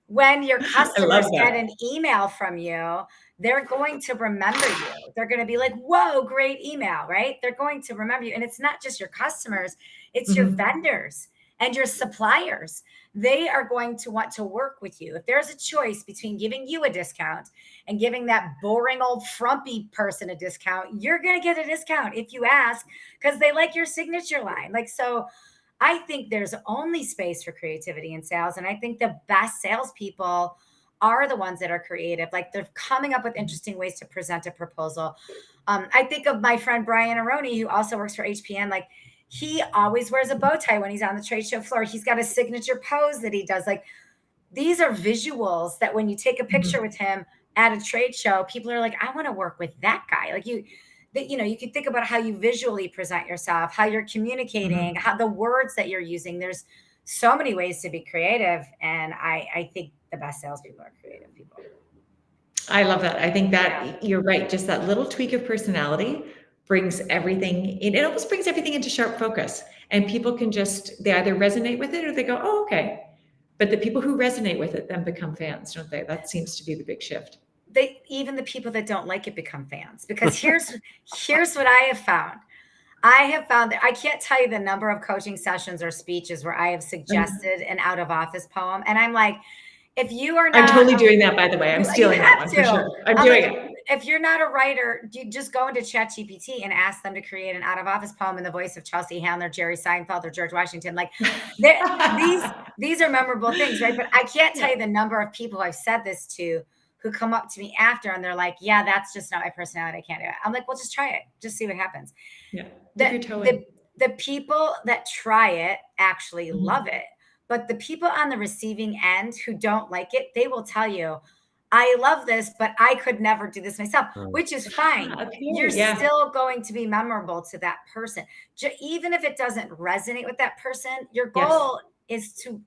when your customers get an email from you, they're going to remember you. They're going to be like, whoa, great email, right? They're going to remember you. And it's not just your customers, it's your vendors and your suppliers. They are going to want to work with you. If there's a choice between giving you a discount and giving that boring old frumpy person a discount, you're going to get a discount if you ask, because they like your signature line. Like, so I think there's only space for creativity in sales. And I think the best salespeople are the ones that are creative. Like, they're coming up with interesting ways to present a proposal. I think of my friend Brian Aroni, who also works for HPN. Like, he always wears a bow tie when he's on the trade show floor. He's got a signature pose that he does. Like, these are visuals that when you take a picture with him at a trade show, people are like, I want to work with that guy. Like, you can think about how you visually present yourself, how you're communicating, how the words that you're using. There's so many ways to be creative. And I think the best salespeople are creative people. I love that. I think that you're right. Just that little tweak of personality brings everything in. It almost brings everything into sharp focus, and people can they either resonate with it or they go, oh, okay. But the people who resonate with it then become fans, don't they? That seems to be the big shift. Even the people that don't like it become fans, because here's what I have found. I have found that I can't tell you the number of coaching sessions or speeches where I have suggested an out of office poem. And I'm like, if you are not, I'm totally doing that, by the way. I'm stealing that one for sure. I'm doing it. If you're not a writer, you just go into ChatGPT and ask them to create an out of office poem in the voice of Chelsea Handler, Jerry Seinfeld, or George Washington. Like, these are memorable things, right? But I can't tell you the number of people I've said this to who come up to me after and they're like, yeah, that's just not my personality. I can't do it. I'm like, well, just try it. Just see what happens. Yeah. The people that try it actually love it. But the people on the receiving end who don't like it, they will tell you, I love this, but I could never do this myself, which is fine. You're still going to be memorable to that person. Even if it doesn't resonate with that person, your goal is to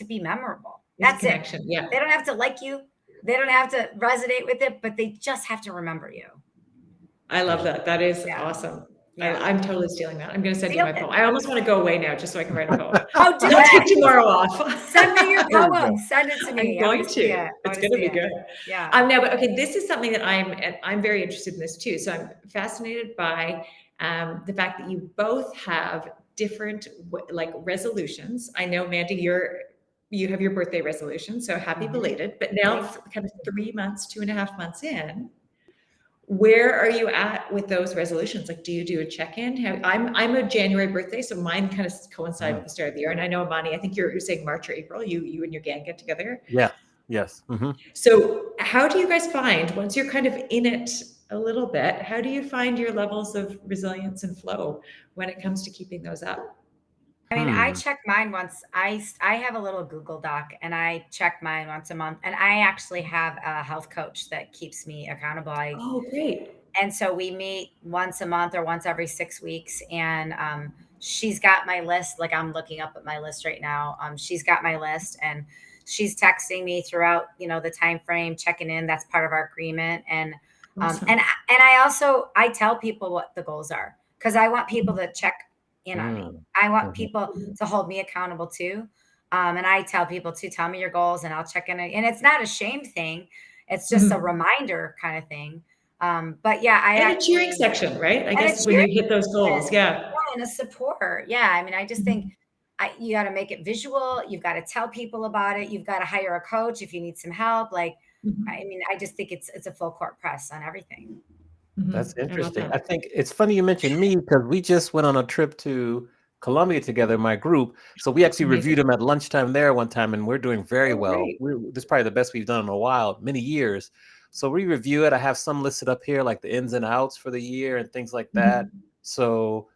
be memorable. That's it. Yeah. They don't have to like you. They don't have to resonate with it, but they just have to remember you. I love that. That is awesome. Yeah. I'm totally stealing that. I'm going to send you my poem. I almost want to go away now just so I can write a poem. Oh, do Don't take tomorrow off. Send me your poem. Send it to me. I'm going to. It's going to be good. Yeah. Now, but okay, this is something that I'm very interested in this too. So I'm fascinated by the fact that you both have different like resolutions. I know, Mandy, you have your birthday resolution. So happy belated. But now kind of 3 months, 2.5 months in, where are you at with those resolutions? Like, do you do a check-in? I'm a January birthday, so mine kind of coincide with the start of the year. And I know, Amani, I think you're saying March or April, you and your gang get together. Yeah. Yes. So how do you guys find, once you're kind of in it a little bit, how do you find your levels of resilience and flow when it comes to keeping those up? I mean, I check mine once. I have a little Google Doc and I check mine once a month. And I actually have a health coach that keeps me accountable. Oh, great. And so we meet once a month or once every 6 weeks. And she's got my list. Like, I'm looking up at my list right now. She's got my list and she's texting me throughout, the time frame, checking in. That's part of our agreement. And Awesome. and I tell people what the goals are, because I want people to check in on me. I want people to hold me accountable too. And I tell people to tell me your goals and I'll check in. And it's not a shame thing. It's just a reminder kind of thing. But yeah, and a cheering section, right? I guess when you hit those goals, yeah. And a support. Yeah. I mean, I just think you got to make it visual. You've got to tell people about it. You've got to hire a coach if you need some help. Like, I mean, I just think it's a full court press on everything. That's interesting. I think it's funny you mentioned me, because we just went on a trip to Colombia together, my group. So we actually reviewed them at lunchtime there one time, and we're doing very well. This is probably the best we've done in a while, many years. So we review it. I have some listed up here, like the ins and outs for the year and things like that. So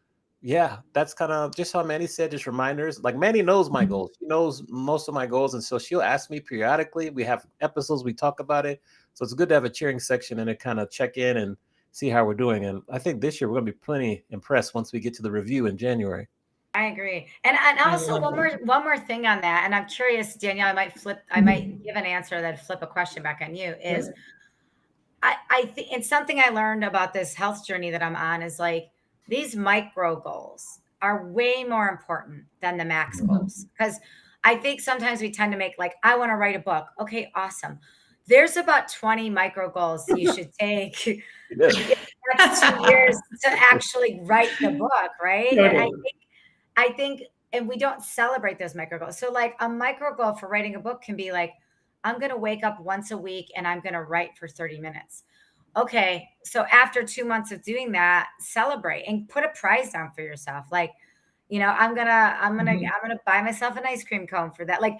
yeah, that's kind of just how Manny said, just reminders. Like, Manny knows my goals. She knows most of my goals. And so she'll ask me periodically. We have episodes, we talk about it. So it's good to have a cheering section and to kind of check in and see how we're doing. And I think this year we're going to be plenty impressed once we get to the review in January. I agree. And also one more thing on that. And I'm curious, Danielle, I might give an answer that flip a question back on you is I think it's something I learned about this health journey that I'm on is like, these micro goals are way more important than the max goals. Because I think sometimes we tend to make like, I want to write a book. Okay, awesome. There's about 20 micro goals you should take in the next 2 years to actually write the book, right? Totally. And I think, and we don't celebrate those micro goals. So like a micro goal for writing a book can be like, I'm going to wake up once a week and I'm going to write for 30 minutes. Okay. So after 2 months of doing that, celebrate and put a prize down for yourself. Like, I'm going to buy myself an ice cream cone for that. Like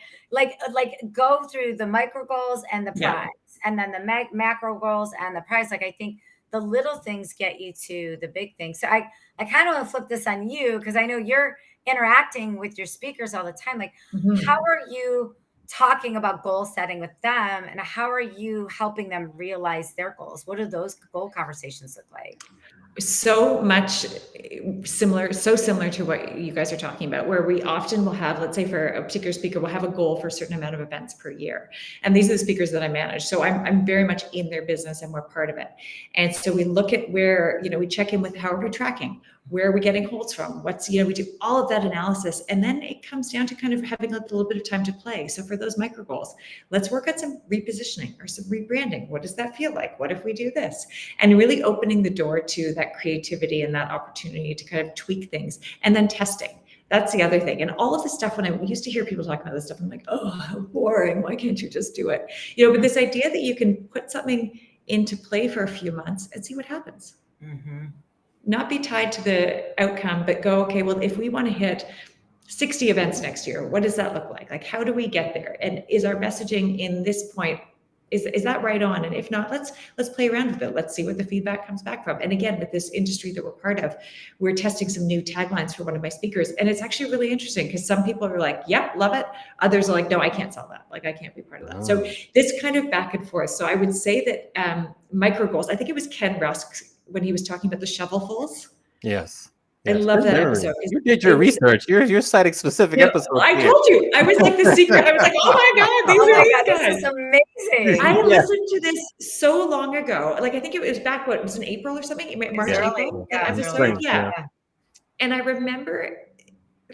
go through the micro goals and the prize, and then the macro goals and the prize. Like, I think the little things get you to the big things. So I kind of want to flip this on you, because I know you're interacting with your speakers all the time. Like, how are you talking about goal setting with them, and how are you helping them realize their goals? What do those goal conversations look like? So much similar to what you guys are talking about, where we often will have, let's say for a particular speaker, we'll have a goal for a certain amount of events per year. And these are the speakers that I manage. So I'm very much in their business and we're part of it. And so we look at where, we check in with how are we tracking? Where are we getting holds from? We do all of that analysis. And then it comes down to kind of having a little bit of time to play. So for those micro goals, let's work on some repositioning or some rebranding. What does that feel like? What if we do this? And really opening the door to that creativity and that opportunity to kind of tweak things, and then testing. That's the other thing. And all of this stuff, when I used to hear people talking about this stuff, I'm like, oh, how boring. Why can't you just do it? But this idea that you can put something into play for a few months and see what happens. Not be tied to the outcome, but go, okay, well, if we want to hit 60 events next year, what does that look like? Like, how do we get there? And is our messaging in this point, is that right on? And if not, let's play around with it. Let's see what the feedback comes back from. And again, with this industry that we're part of, we're testing some new taglines for one of my speakers. And it's actually really interesting, because some people are like, yep, love it. Others are like, no, I can't sell that. Like, I can't be part of that. So this kind of back and forth. So I would say that micro goals, I think it was Ken Rusk when he was talking about the shovelfuls. Yes. I love that episode. You did your research. You're citing specific episodes. I told you. I was like the secret. I was like, oh my God, these are these guys. This is amazing. I listened to this so long ago. Like, I think it was back, it was in April or something? March, April? Episode? Yeah. And I remember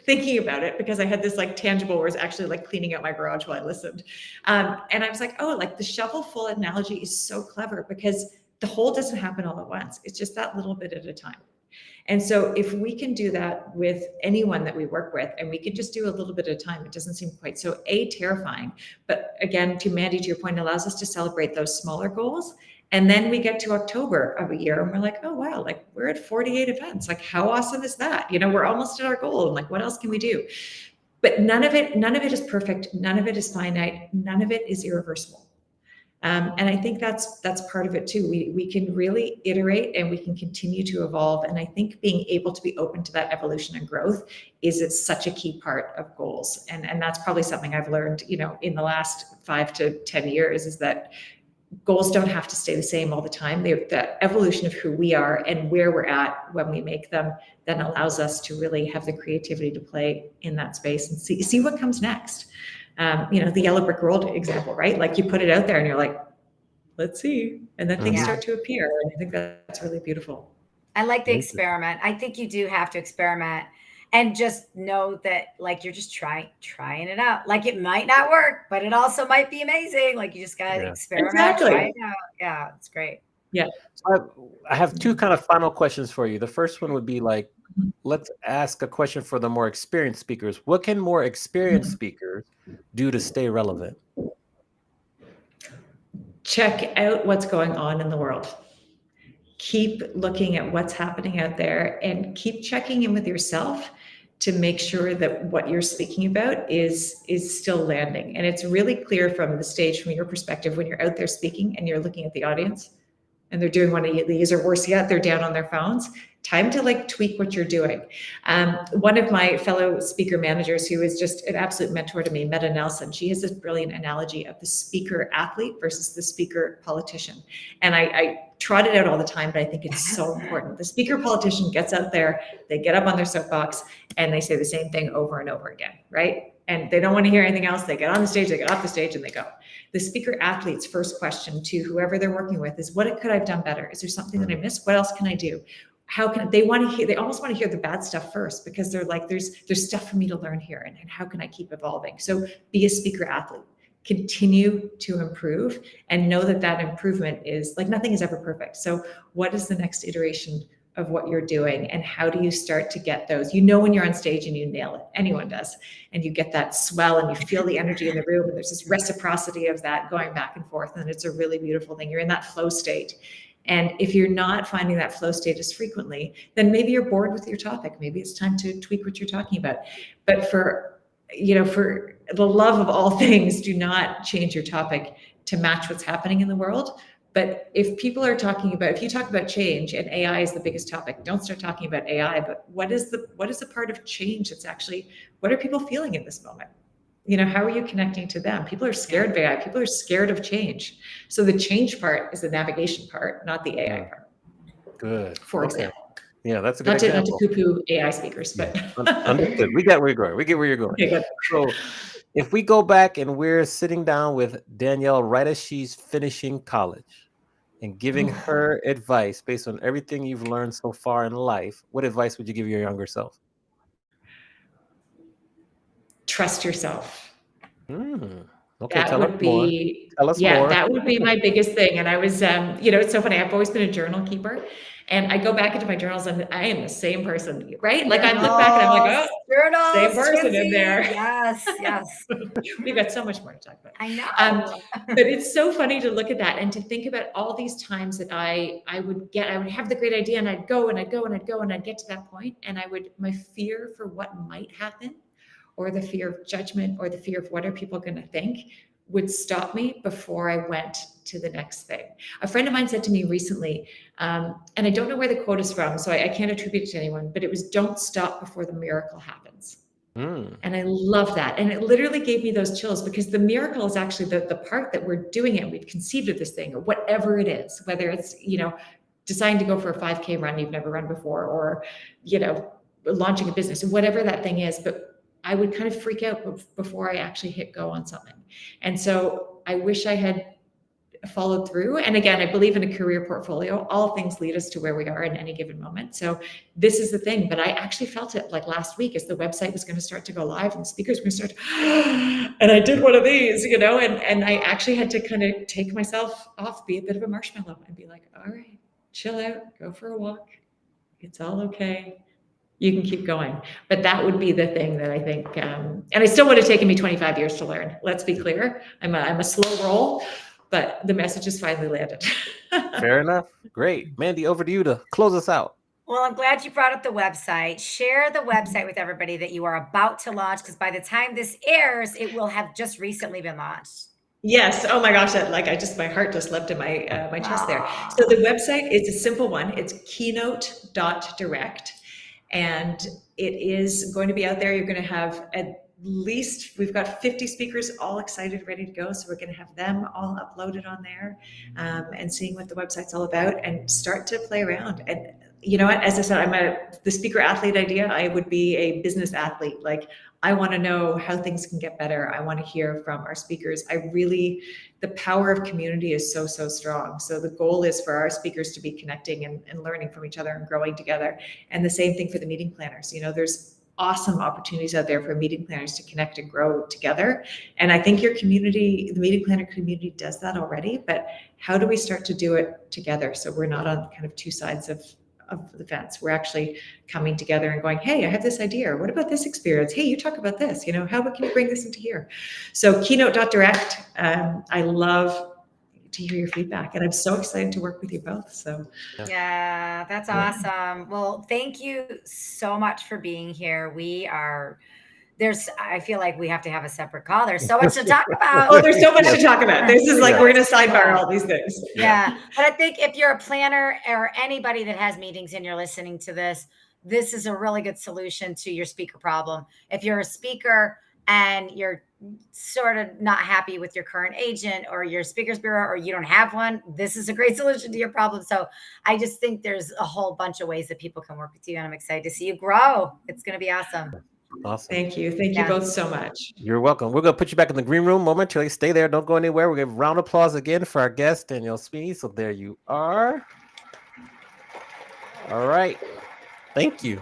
thinking about it, because I had this like tangible, where I was actually like cleaning out my garage while I listened. And I was like, oh, like the shovelful analogy is so clever, because the whole doesn't happen all at once. It's just that little bit at a time. And so if we can do that with anyone that we work with, and we can just do a little bit at a time, it doesn't seem quite so terrifying. But again, to Mandy, to your point, it allows us to celebrate those smaller goals. And then we get to October of a year and we're like, oh, wow, like we're at 48 events. Like, how awesome is that? You know, we're almost at our goal. And like, what else can we do? But none of it is perfect. None of it is finite. None of it is irreversible. And I think that's part of it too. We can really iterate and we can continue to evolve. And I think being able to be open to that evolution and growth is such a key part of goals. And that's probably something I've learned, you know, in the last 5 to 10 years, is that goals don't have to stay the same all the time. The evolution of who we are and where we're at when we make them then allows us to really have the creativity to play in that space and see what comes next. You know, the yellow brick road example, right? Like you put it out there and you're like, let's see. And then things start to appear. And I think that's really beautiful. I like the experiment. I think you do have to experiment and just know that like you're just trying it out. Like it might not work, but it also might be amazing. Like you just got to experiment, try it out. Yeah, it's great. Yeah. So I have 2 kind of final questions for you. The first one would be like, let's ask a question for the more experienced speakers. What can more experienced speakers do to stay relevant? Check out what's going on in the world. Keep looking at what's happening out there and keep checking in with yourself to make sure that what you're speaking about is still landing. And it's really clear from the stage, from your perspective, when you're out there speaking and you're looking at the audience and they're doing one of these, or worse yet, they're down on their phones. Time to like tweak what you're doing. One of my fellow speaker managers, who is just an absolute mentor to me, Meta Nelson, she has this brilliant analogy of the speaker athlete versus the speaker politician. And I trot it out all the time, but I think it's so important. The speaker politician gets out there, they get up on their soapbox and they say the same thing over and over again, right? And they don't want to hear anything else. They get on the stage, they get off the stage and they go. The speaker athlete's first question to whoever they're working with is, what could I have done better? Is there something that I missed? What else can I do? How can they want to hear? They almost want to hear the bad stuff first, because they're like, there's stuff for me to learn here, and how can I keep evolving? So be a speaker athlete, continue to improve, and know that improvement is like, nothing is ever perfect. So what is the next iteration of what you're doing, and how do you start to get those? You know, when you're on stage and you nail it, anyone does, and you get that swell and you feel the energy in the room, and there's this reciprocity of that going back and forth, and it's a really beautiful thing. You're in that flow state. And if you're not finding that flow state as frequently, then maybe you're bored with your topic. Maybe it's time to tweak what you're talking about. But for the love of all things, do not change your topic to match what's happening in the world. But if you talk about change, and AI is the biggest topic, don't start talking about AI, but what is the part of change that's actually, what are people feeling in this moment? You know, how are you connecting to them? People are scared of AI. People are scared of change. So the change part is the navigation part, not the AI part. Good. For example. Yeah, that's a good example. Not to poo-poo AI speakers, but understood. We get where you're going. We get where you're going. Okay, so if we go back and we're sitting down with Danielle right as she's finishing college and giving her advice based on everything you've learned so far in life, what advice would you give your younger self? Trust yourself. Okay, that would be, tell us more. That would be my biggest thing. And I was, it's so funny. I've always been a journal keeper, and I go back into my journals and I am the same person, right? Like I look back and I'm like, journals, same person in there. Yes. We've got so much more to talk about. I know. But it's so funny to look at that and to think about all these times that I would have the great idea, and I'd go and I'd get to that point, and my fear for what might happen, or the fear of judgment, or the fear of what are people going to think, would stop me before I went to the next thing. A friend of mine said to me recently, and I don't know where the quote is from, so I can't attribute it to anyone, but it was, don't stop before the miracle happens. And I love that. And it literally gave me those chills, because the miracle is actually the part that we're doing it. We've conceived of this thing, or whatever it is, whether it's, deciding to go for a 5K run you've never run before, or, launching a business, whatever that thing is. But I would kind of freak out before I actually hit go on something. And so I wish I had followed through. And again, I believe in a career portfolio. All things lead us to where we are in any given moment. So this is the thing. But I actually felt it like last week, as the website was going to start to go live and the speakers were going to start, and I did one of these, and I actually had to kind of take myself off, be a bit of a marshmallow, and be like, all right, chill out, go for a walk, It's all okay. You can keep going. But that would be the thing that I think, and it still would have taken me 25 years to learn. Let's be clear. I'm a slow roll, but the message has finally landed. Fair enough. Great. Mandy, over to you to close us out. Well, I'm glad you brought up the website. Share the website with everybody that you are about to launch, because by the time this airs, it will have just recently been launched. Yes. Oh my gosh. My heart just leapt in my chest there. So the website is a simple one. It's keynote.direct. And it is going to be out there. You're going to have we've got 50 speakers all excited, ready to go. So we're going to have them all uploaded on there, and seeing what the website's all about, and start to play around. And you know what, as I said, the speaker athlete idea. I would be a business athlete. Like, I want to know how things can get better. I want to hear from our speakers. The power of community is so strong. So the goal is for our speakers to be connecting and learning from each other and growing together. And the same thing for the meeting planners. There's awesome opportunities out there for meeting planners to connect and grow together. And I think your community, the meeting planner community, does that already. But how do we start to do it together so we're not on kind of two sides of the fence? We're actually coming together and going, hey, I have this idea. Or what about this experience? Hey, you talk about this. How can you bring this into here? So keynote.direct. I love to hear your feedback, and I'm so excited to work with you both. So yeah, that's awesome. Well, thank you so much for being here. I feel like we have to have a separate call. There's so much to talk about. Oh, there's so much to talk about. This is like, we're going to sidebar all these things. Yeah. But I think if you're a planner or anybody that has meetings and you're listening to this is a really good solution to your speaker problem. If you're a speaker and you're sort of not happy with your current agent or your speakers bureau, or you don't have one, this is a great solution to your problem. So I just think there's a whole bunch of ways that people can work with you, and I'm excited to see you grow. It's going to be awesome. Awesome. Thank you. Thank you both so much. You're welcome. We're going to put you back in the green room momentarily. Stay there. Don't go anywhere. We're going to give a round of applause again for our guest, Danielle Sweeney. So there you are. All right. Thank you.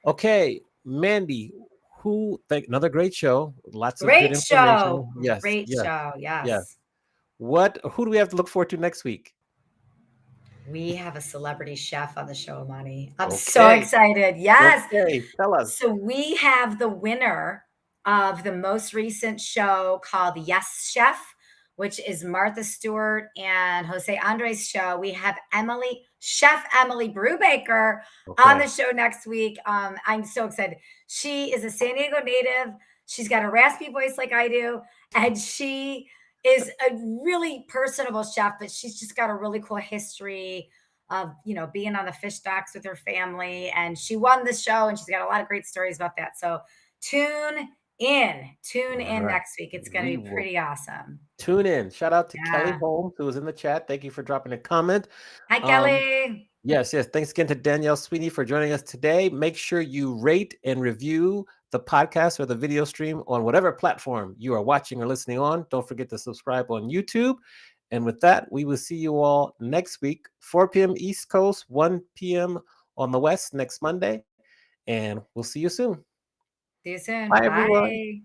Okay, Mandy, another great show. Lots of good information. Show. Yes. Great show. Yes. Yes. Who do we have to look forward to next week? We have a celebrity chef on the show, Monty. I'm so excited. Yes. Okay, tell us. So we have the winner of the most recent show called Yes Chef, which is Martha Stewart and Jose Andres' show. We have Chef Emily Brubaker on the show next week. I'm so excited. She is a San Diego native. She's got a raspy voice like I do. And she is a really personable chef, but she's just got a really cool history of, being on the fish docks with her family. And she won the show, and she's got a lot of great stories about that. So tune in next week. It's going to be pretty awesome. Tune in. Shout out to Kelly Holmes, who was in the chat. Thank you for dropping a comment. Hi, Kelly. Yes. Thanks again to Danielle Sweeney for joining us today. Make sure you rate and review the podcast or the video stream on whatever platform you are watching or listening on. Don't forget to subscribe on YouTube. And with that, we will see you all next week, 4 p.m. East Coast, 1 p.m. on the West next Monday. And we'll see you soon. See you soon. Bye, everyone.